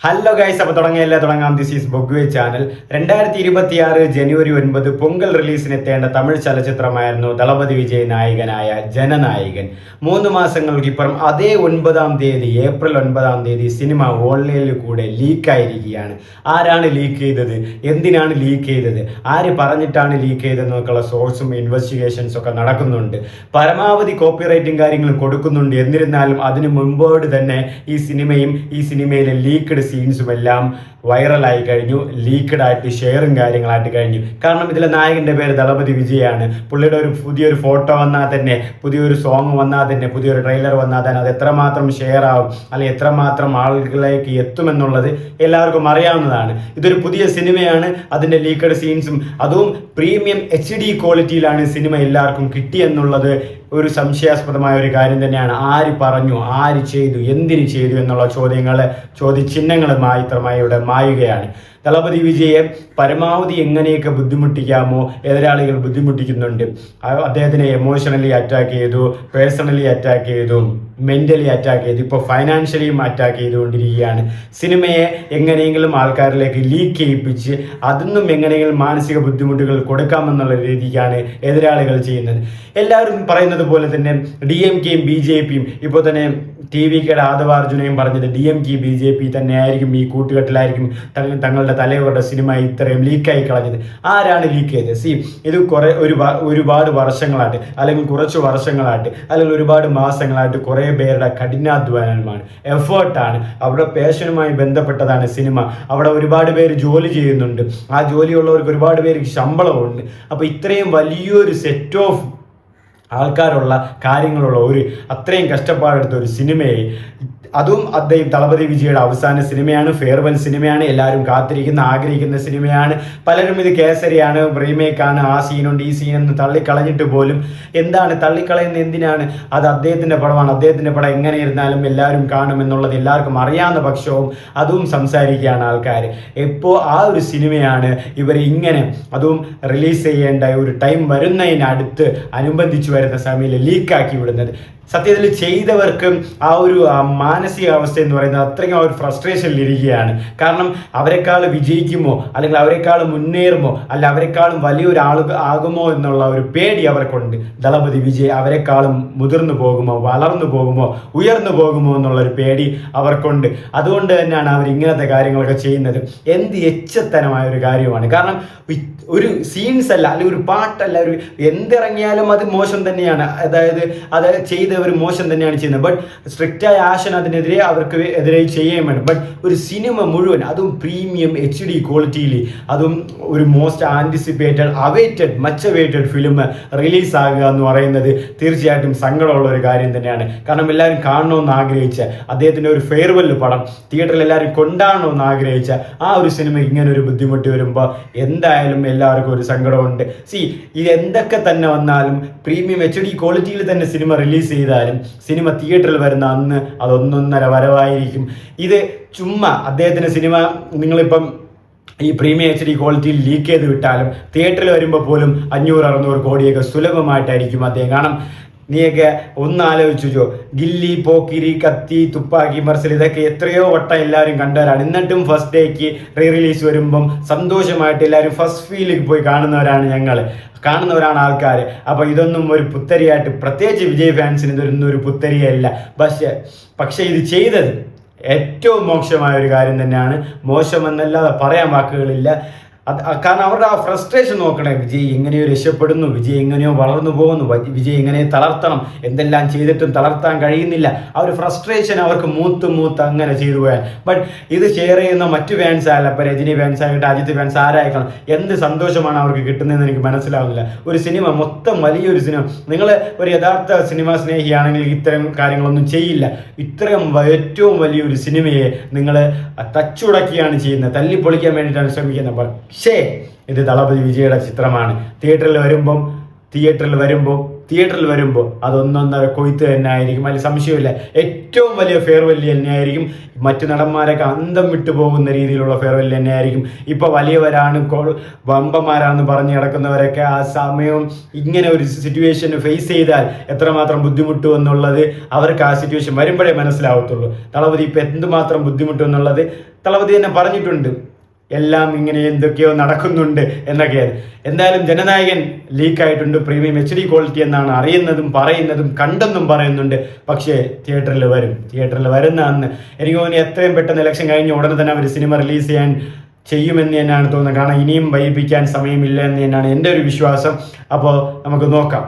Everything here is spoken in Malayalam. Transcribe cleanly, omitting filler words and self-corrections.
ഹലോ ഗൈസ്, അപ്പോൾ തുടങ്ങാം. ദിസ് ഈസ് ബൊഗ്വേ ചാനൽ. 2026 ജനുവരി 9 പൊങ്കൽ റിലീസിനെത്തേണ്ട തമിഴ് ചലച്ചിത്രമായിരുന്നു ദളപതി വിജയ് നായകനായ ജനനായകൻ. 3 മാസങ്ങൾക്കിപ്പുറം അതേ 9-ാം തീയതി, ഏപ്രിൽ 9-ാം തീയതി സിനിമ ഓൺലൈനിൽ കൂടെ ലീക്കായിരിക്കുകയാണ്. ആരാണ് ലീക്ക് ചെയ്തത്, എന്തിനാണ് ലീക്ക് ചെയ്തത്, ആര് പറഞ്ഞിട്ടാണ് ലീക്ക് ചെയ്തതെന്നൊക്കെയുള്ള സോഴ്സും ഇൻവെസ്റ്റിഗേഷൻസും ഒക്കെ നടക്കുന്നുണ്ട്. പരമാവധി കോപ്പിറൈറ്റും കാര്യങ്ങളും കൊടുക്കുന്നുണ്ട്. എന്നിരുന്നാലും അതിന് മുമ്പോട് തന്നെ ഈ സിനിമയിലെ ലീക്ക്ഡ് സീൻസും എല്ലാം വൈറലായി കഴിഞ്ഞു, ലീക്ക്ഡ് ആയിട്ട് ഷെയറും കാര്യങ്ങളായിട്ട് കഴിഞ്ഞു. കാരണം ഇതിലെ നായകന്റെ പേര് ദളപതി വിജയാണ്. പുള്ളിയുടെ പുതിയൊരു ഫോട്ടോ വന്നാൽ തന്നെ, പുതിയൊരു സോങ് വന്നാൽ തന്നെ, പുതിയൊരു ട്രെയിലർ വന്നാൽ തന്നെ അത് എത്രമാത്രം ഷെയർ ആവും, അല്ലെങ്കിൽ എത്രമാത്രം ആളുകളിലേക്ക് എത്തുമെന്നുള്ളത് എല്ലാവർക്കും അറിയാവുന്നതാണ്. ഇതൊരു പുതിയ സിനിമയാണ്. അതിന്റെ ലീക്ക്ഡ് സീൻസും അതും പ്രീമിയം HD ക്വാളിറ്റിയിലാണ് സിനിമ എല്ലാവർക്കും കിട്ടിയെന്നുള്ളത് ഒരു സംശയാസ്പദമായ ഒരു കാര്യം തന്നെയാണ്. ആര് പറഞ്ഞു, ആര് ചെയ്തു, എന്തിനു ചെയ്തു എന്നുള്ള ചോദ്യചിഹ്നങ്ങൾ മാത്രമായി ഇവിടെ മായുകയാണ്. ദളപതി വിജയെ പരമാവധി എങ്ങനെയൊക്കെ ബുദ്ധിമുട്ടിക്കാമോ എതിരാളികൾ ബുദ്ധിമുട്ടിക്കുന്നുണ്ട്. അദ്ദേഹത്തിനെ എമോഷണലി അറ്റാക്ക് ചെയ്തു, പേഴ്സണലി അറ്റാക്ക് ചെയ്തു, മെന്റലി അറ്റാക്ക് ചെയ്തു, ഇപ്പോൾ ഫൈനാൻഷ്യലിയും അറ്റാക്ക് ചെയ്തുകൊണ്ടിരിക്കുകയാണ്. സിനിമയെ എങ്ങനെയെങ്കിലും ആൾക്കാരിലേക്ക് ലീക്ക് ചെയ്യിപ്പിച്ച് അതിന്നും എങ്ങനെയെങ്കിലും മാനസിക ബുദ്ധിമുട്ടുകൾ കൊടുക്കാമെന്നുള്ള രീതിക്കാണ് എതിരാളികൾ ചെയ്യുന്നത്. എല്ലാവരും പറയുന്നത് പോലെ തന്നെ DMKയും BJPയും ഇപ്പോൾ തന്നെ TVKയുടെ ആദവാർജുനയും പറഞ്ഞത് DMK BJP തന്നെയായിരിക്കും ഈ കൂട്ടുകെട്ടിലായിരിക്കും തങ്ങളുടെ തലവരുടെ സിനിമ ഇത്രയും ലീക്കായി കളഞ്ഞത്. ആരാണ് ലീക്ക് ചെയ്തത്? ഇത് ഒരുപാട് വർഷങ്ങളായിട്ട്, അല്ലെങ്കിൽ കുറച്ച് വർഷങ്ങളായിട്ട്, അല്ലെങ്കിൽ ഒരുപാട് മാസങ്ങളായിട്ട് കുറേ പേരുടെ കഠിനാധ്വാനമാണ്, എഫേർട്ടാണ്. അവിടെ പാഷനുമായി ബന്ധപ്പെട്ടതാണ് സിനിമ. അവിടെ ഒരുപാട് പേര് ജോലി ചെയ്യുന്നുണ്ട്. ആ ജോലിയുള്ളവർക്ക് ഒരുപാട് പേർക്ക് ശമ്പളമുണ്ട്. അപ്പോൾ ഇത്രയും വലിയൊരു സെറ്റ് ഓഫ് ആൾക്കാരുള്ള കാര്യങ്ങളുള്ള അത്രയും കഷ്ടപ്പാടെടുത്ത ഒരു സിനിമയെ, അതും അദ്ദേഹം ദളപതി വിജയുടെ അവസാന സിനിമയാണ്, ഫെയർവെൽ സിനിമയാണ്, എല്ലാവരും കാത്തിരിക്കുന്ന ആഗ്രഹിക്കുന്ന സിനിമയാണ്. പലരും ഇത് കേസരിയാണ്, റീമേക്കാണ്, ആ സീനുണ്ട് ഈ സീനെന്ന് തള്ളിക്കളഞ്ഞിട്ട് പോലും എന്താണ് തള്ളിക്കളയുന്നത്, എന്തിനാണ്? അത് അദ്ദേഹത്തിൻ്റെ പടമാണ്, അദ്ദേഹത്തിൻ്റെ പടം എങ്ങനെ ഇരുന്നാലും എല്ലാവരും കാണുമെന്നുള്ളത് എല്ലാവർക്കും അറിയാവുന്ന പക്ഷവും അതും സംസാരിക്കുകയാണ് ആൾക്കാർ. ഇപ്പോൾ ആ ഒരു സിനിമയാണ് ഇവർ ഇങ്ങനെ, അതും റിലീസ് ചെയ്യേണ്ട ഒരു ടൈം വരുന്നതിനടുത്ത് അനുബന്ധിച്ച് വരുന്ന സമയത്ത് ലീക്കാക്കി വിടുന്നത്. സത്യത്തിൽ ചെയ്തവർക്ക് ആ ഒരു മാനസികാവസ്ഥ എന്ന് പറയുന്നത് അത്രയും ആ ഒരു ഫ്രസ്ട്രേഷനിൽ ഇരിക്കുകയാണ്. കാരണം അവരെക്കാൾ വിജയിക്കുമോ, അല്ലെങ്കിൽ അവരെക്കാൾ മുന്നേറുമോ, അല്ല അവരെക്കാളും വലിയൊരു ആകുമോ എന്നുള്ള ഒരു പേടി അവർക്കുണ്ട്. ദളപതി വിജയ് അവരെക്കാളും മുതിർന്നു പോകുമോ, വളർന്നു പോകുമോ, ഉയർന്നു പോകുമോ എന്നുള്ളൊരു പേടി അവർക്കുണ്ട്. അതുകൊണ്ട് തന്നെയാണ് അവർ ഇങ്ങനത്തെ കാര്യങ്ങളൊക്കെ ചെയ്യുന്നത്. എന്ത് എച്ചത്തരമായ ഒരു കാര്യമാണ്. കാരണം ഒരു സീൻസ് അല്ല, അല്ലെങ്കിൽ ഒരു പാട്ടല്ല, എന്തിറങ്ങിയാലും അത് മോശം തന്നെയാണ്. അതായത് അത് ചെയ്തവർ മോശം തന്നെയാണ് ചെയ്യുന്നത്. ബട്ട് സ്ട്രിക്റ്റായ ആക്ഷൻ അതിനെതിരെ അവർക്ക് എതിരെ ചെയ്യാൻ വേണം. ബട്ട് ഒരു സിനിമ മുഴുവൻ, അതും പ്രീമിയം HD ക്വാളിറ്റിയിൽ, അതും ഒരു most anticipated much awaited film റിലീസാകുക എന്ന് പറയുന്നത് തീർച്ചയായിട്ടും സങ്കടമുള്ള ഒരു കാര്യം തന്നെയാണ്. കാരണം എല്ലാവരും കാണണമെന്ന് ആഗ്രഹിച്ച അദ്ദേഹത്തിൻ്റെ ഒരു ഫെയർവെൽ പടം തിയേറ്ററിൽ എല്ലാവരും കൊണ്ടാടണമെന്ന് ആഗ്രഹിച്ച ആ ഒരു സിനിമ ഇങ്ങനെ ഒരു ബുദ്ധിമുട്ട് വരുമ്പോൾ എന്തായാലും എല്ലാവർക്കും ഒരു സങ്കടമുണ്ട്. ഇത് എന്തൊക്കെ തന്നെ വന്നാലും പ്രീമിയം HD ക്വാളിറ്റിയിൽ തന്നെ സിനിമ റിലീസ് ചെയ്താലും സിനിമ തിയേറ്ററിൽ വരുന്ന അന്ന് അത് ഒന്നൊന്നര വരവായിരിക്കും. ഇത് ചുമ്മാ അദ്ദേഹത്തിൻ്റെ സിനിമ നിങ്ങളിപ്പം ഈ പ്രീമിയം HD ക്വാളിറ്റിയിൽ ലീക്ക് ചെയ്ത് വിട്ടാലും തിയേറ്ററിൽ വരുമ്പോൾ പോലും 500-600 കോടിയൊക്കെ സുലഭമായിട്ടായിരിക്കും അദ്ദേഹം. കാരണം നീയൊക്കെ ഒന്ന് ആലോചിച്ചോ, ഗില്ലി, പോക്കിരി, കത്തി, തുപ്പാക്കി, മർസൽ, ഇതൊക്കെ എത്രയോ വട്ടം എല്ലാവരും കണ്ടവരാണ്. എന്നിട്ടും ഫസ്റ്റ് ഡേക്ക് റിലീസ് വരുമ്പം സന്തോഷമായിട്ട് എല്ലാവരും ഫസ്റ്റ് ഫീലിൽ പോയി കാണുന്നവരാണ് ആൾക്കാർ. അപ്പോൾ ഇതൊന്നും ഒരു പുത്തരിയായിട്ട്, പ്രത്യേകിച്ച് വിജയ് ഫാൻസിന് ഇതൊന്നും ഒരു പുത്തരിയല്ല. പക്ഷേ ഇത് ചെയ്തത് ഏറ്റവും മോശമായ ഒരു കാര്യം തന്നെയാണ്. മോശമെന്നല്ലാതെ പറയാൻ വാക്കുകളില്ല. കാരണം അവരുടെ ആ ഫ്രസ്ട്രേഷൻ നോക്കണേ. വിജയ് എങ്ങനെയോ രക്ഷപ്പെടുന്നു, വിജയ് എങ്ങനെയോ വളർന്നു പോകുന്നു, വിജയ് എങ്ങനെ തളർത്തണം, എന്തെല്ലാം ചെയ്തിട്ടും തളർത്താൻ കഴിയുന്നില്ല. ആ ഒരു ഫ്രസ്ട്രേഷൻ അവർക്ക് മൂത്ത് അങ്ങനെ ചെയ്തു പോയാൽ. ബട്ട് ഇത് ഷെയർ ചെയ്യുന്ന മറ്റു ഫാൻസ് ആയാലും, ഇപ്പോൾ രജനി ഫാൻസ് ആയിട്ട് അജിത് ഫാൻസ് ആരായിക്കണം, എന്ത് സന്തോഷമാണ് അവർക്ക് കിട്ടുന്നതെന്ന് എനിക്ക് മനസ്സിലാവുന്നില്ല. ഒരു സിനിമ മൊത്തം വലിയൊരു സിനിമ, നിങ്ങൾ ഒരു യഥാർത്ഥ സിനിമാ സ്നേഹിയാണെങ്കിൽ ഇത്തരം കാര്യങ്ങളൊന്നും ചെയ്യില്ല. ഇത്രയും ഏറ്റവും വലിയൊരു സിനിമയെ നിങ്ങൾ തച്ചുടക്കിയാണ് ചെയ്യുന്നത്, തല്ലിപ്പൊളിക്കാൻ വേണ്ടിയിട്ടാണ് ശ്രമിക്കുന്നത്. പക്ഷേ ഇത് ദളപതി വിജയുടെ ചിത്രമാണ്. തിയേറ്ററിൽ വരുമ്പോൾ തിയേറ്ററിൽ വരുമ്പോൾ അതൊന്നൊന്നര കൊയ്ത്ത് തന്നെ ആയിരിക്കും, അതിൽ സംശയമില്ല. ഏറ്റവും വലിയ ഫെയർവെൽ തന്നെയായിരിക്കും. മറ്റു നടന്മാരൊക്കെ അന്തം വിട്ടു പോകുന്ന രീതിയിലുള്ള ഫെയർവെൽ തന്നെയായിരിക്കും. ഇപ്പോൾ വലിയവരാണ്, വമ്പന്മാരാണെന്ന് പറഞ്ഞു കിടക്കുന്നവരൊക്കെ ആ സമയം ഇങ്ങനെ ഒരു സിറ്റുവേഷൻ ഫേസ് ചെയ്താൽ എത്രമാത്രം ബുദ്ധിമുട്ടും എന്നുള്ളത് അവർക്ക് ആ സിറ്റുവേഷൻ വരുമ്പോഴേ മനസ്സിലാവത്തുള്ളൂ. തളപതി ഇപ്പം എന്തുമാത്രം ബുദ്ധിമുട്ടും എന്നുള്ളത് തളപതി തന്നെ പറഞ്ഞിട്ടുണ്ട്. എല്ലാം ഇങ്ങനെ എന്തൊക്കെയോ നടക്കുന്നുണ്ട് എന്നൊക്കെയാണ്. എന്തായാലും ജനനായകൻ ലീക്കായിട്ടുണ്ട്, പ്രീമിയം HD ക്വാളിറ്റി എന്നാണ് അറിയുന്നതും പറയുന്നതും കണ്ടെന്നും പറയുന്നുണ്ട്. പക്ഷേ തിയേറ്ററിൽ വരുന്ന അന്ന് എനിക്ക് തോന്നുന്നു എത്രയും പെട്ടെന്ന് ഇലക്ഷൻ കഴിഞ്ഞ് ഉടനെ തന്നെ അവർ സിനിമ റിലീസ് ചെയ്യുമെന്ന് തന്നെയാണ് തോന്നുന്നത്. കാരണം ഇനിയും വൈകിപ്പിക്കാൻ സമയമില്ല എന്ന് തന്നെയാണ് എൻ്റെ ഒരു വിശ്വാസം. അപ്പോൾ നമുക്ക് നോക്കാം.